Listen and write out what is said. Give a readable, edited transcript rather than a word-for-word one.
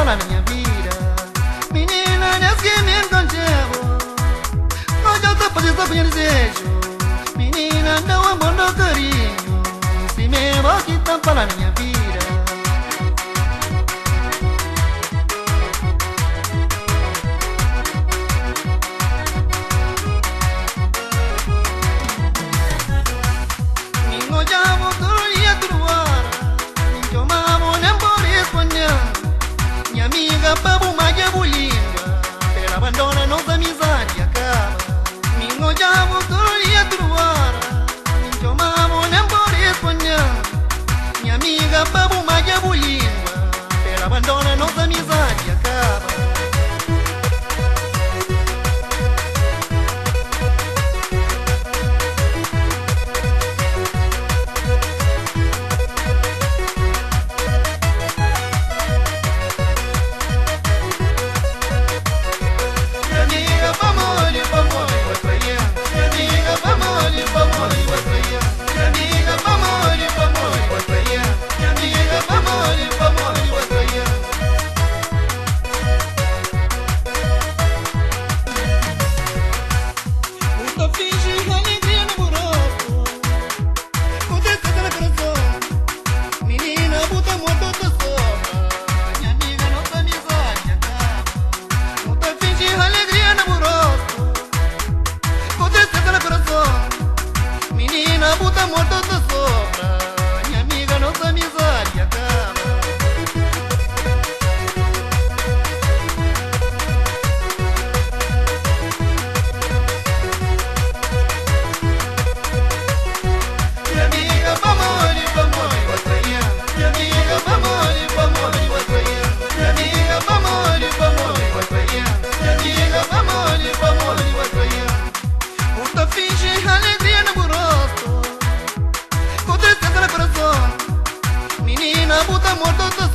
tampa na minha vida. Menina, nesse que me encontrava, hoje eu tô fazendo com desejo. Menina, não amor, não carinho, se me vou que tampa na minha vida. Minha amiga babu magia bulinga, pela abandona nossa amizade acaba. Minho jamo turuia turuara, minho mamo nem por espanhar. Minha amiga babu magia bulinga, pela abandona nossa amizade acaba. Menina, puta morta da sobra, minha amiga, nossa amizade acaba. Minha amiga, vamos, vai trair. Minha amiga, vamos, vai trair. Minha amiga, vamos, vai trair. Minha amiga, vamos, vai trair. Puta finge alegria no burosto, com tristeza no coração. Menina, puta morta da